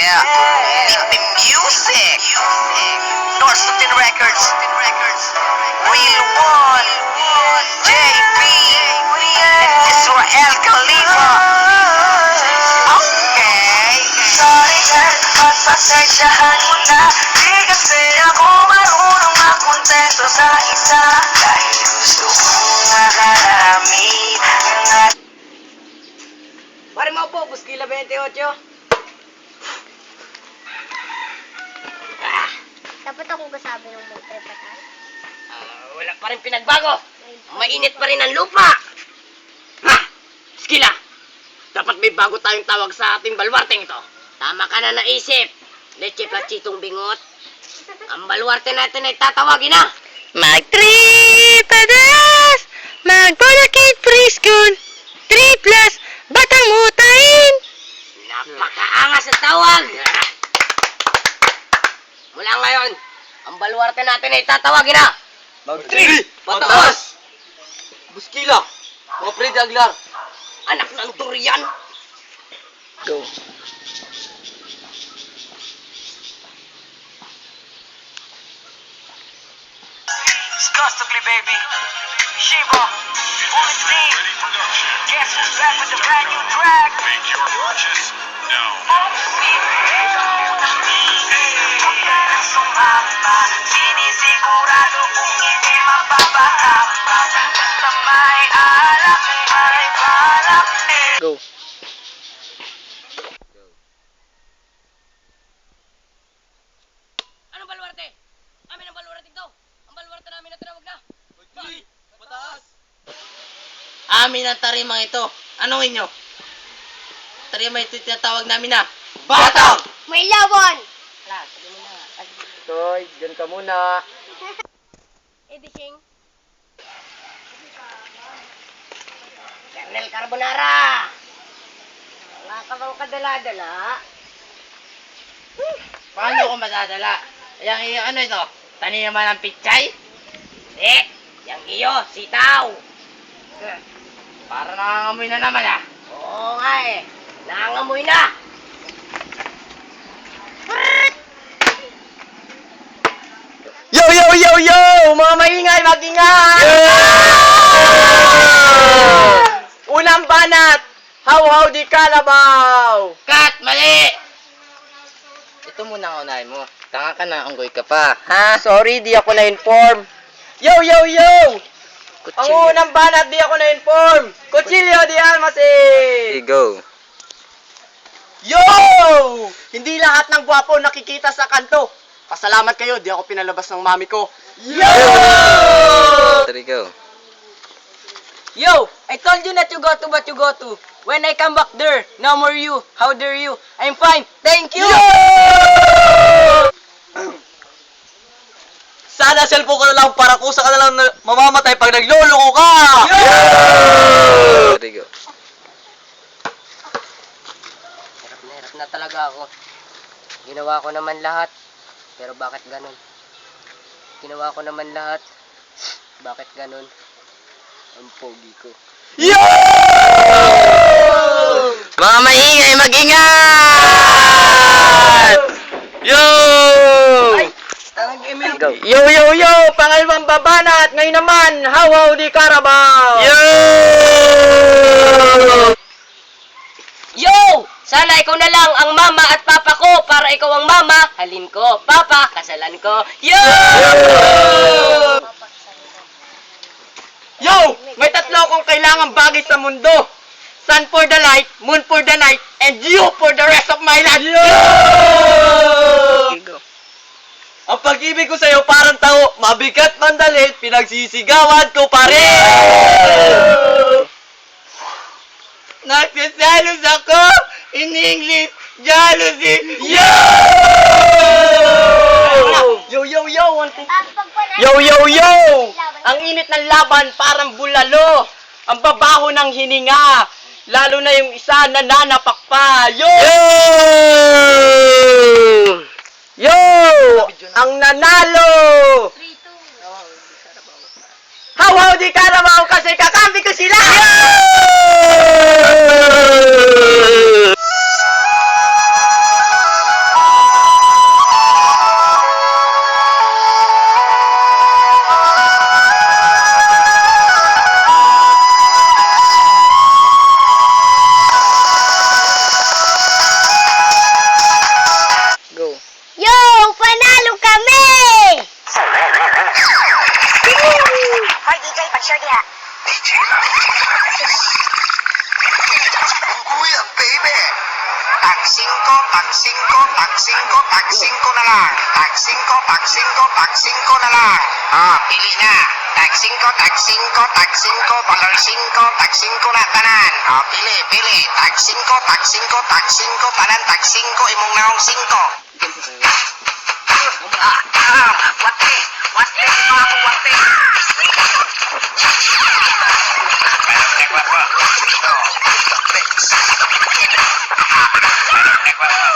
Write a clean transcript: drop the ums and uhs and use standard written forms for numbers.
Yeah. Nick the Music. North Records. Will One. JB. Israel Khalifa. Okay. Sorry girl, pagpasensyahan mo na. Di kasi ako marunong makontento sa isa. Dahil gusto kong makarami ng Pare mo po, Buskila 28. Dapat ako kasabi ng motor patas. Wala pa rin pinagbago. Mainit pa rin ang lupa. Ha! Skila! Dapat may bago tayong tawag sa ating baluarteng ito. Tama ka na naisip. Leche plachitong bingot. Ang baluarte natin ay tatawagin na. Mag-3 Magpalakit preschool 3 plus Batang Mutain. Napakaangas sa tawag. Mula ngayon, ang baluarte natin ay tatawagin na. Mag-3! Pataas! Buskila! Mga Freddy Aguilar! Anak ng durian. Go! Disgustingly, baby. Shiva, Bullet Team. Guess who's back with the brand new track? Make your purchase now. Sinisigurado kung hindi mapapahama. Basta may alak, may balak. Go! Anong baluarte? Amin ang baluarte ito. Ang baluarte namin na tinawag na. Mag-3! Mataas! Amin ang tarimang ito. Anong inyo? Tarimang ito tinatawag namin na Batang! May laban! Wala, sabi mo na. Toy, dyan ka muna. Edising. Kernel Carbonara! Wala ka bang kadala-dala? Paano ko madadala? Yang iyo, ano ito? Tani naman ng pichay? Hindi! Yang iyo, sitaw! Para nangangamoy na naman ah! Oo nga eh! Nangangamoy na! Yo, yo, yo, yo! Mga maingay, mag-ingay! Unang banat! How di kalabaw! Cut! Mali! Ito muna ang unahin mo. Tanga ka na, unggoy ka pa. Ha? Sorry, di ako na-inform. Yo, yo, yo! Ang unang banat, di ako na-inform. Kutsilyo, di almasin! Go. Yo! Hindi lahat ng gwapo nakikita sa kanto. Pasalamat kayo, di ako pinalabas ng mami ko. Yo! 3 go. Yo! I told you not to go to but you go to. When I come back there, no more you. How dare you? I'm fine. Thank you! Sana cellphone ko na lang para kusa ka na lang mamamatay pag nagloloko ka! 3 go. Hirap na talaga ako. Ginawa ko naman lahat. Pero bakit ganun? Ginawa ko naman lahat. Bakit ganun? Ang pogi ko. Yo! Mga maingay, mag-ingat! Yo! Go. Yo, yo, yo! Pangalawang babanat! Ngayon naman, how di karabaw! Yo! Yo! Sana ikaw na lang ang mama at papa ko para ikaw ang mama, halin ko, papa, kasalan ko. Yo! Yo! May tatlo akong kailangang bagay sa mundo. Sun for the light, moon for the night, and you for the rest of my life. Yo! Go. Ang pag-ibig ko sa'yo parang tao, mabigat man dalhin, pinagsisigawan ko pa rin. Nagsiselos ako, in English, jealousy. Yo! Yo, yo, yo! Yo, yo, yo! Ang init ng laban parang bulalo. Ang babaho ng hininga. Lalo na yung isa nananapak pa. Yo! Yo! Ang nanalo! How di karabaw kasi kakampi ko sila! Yo! tag 5, tag 5, tag 5, tag 5 na lang. Tag 5, tag 5, tag 5 na lang. Pili na. Tag 5, tag 5, tag 5, valor 5, tag 5 na tanan. Pili, pili. Tag 5, tag 5, tag 5, tanan tag 5, imong naong 5. Wate, wate, pa ako wate. Meron nagwa pa. No. Meron nagwa pa.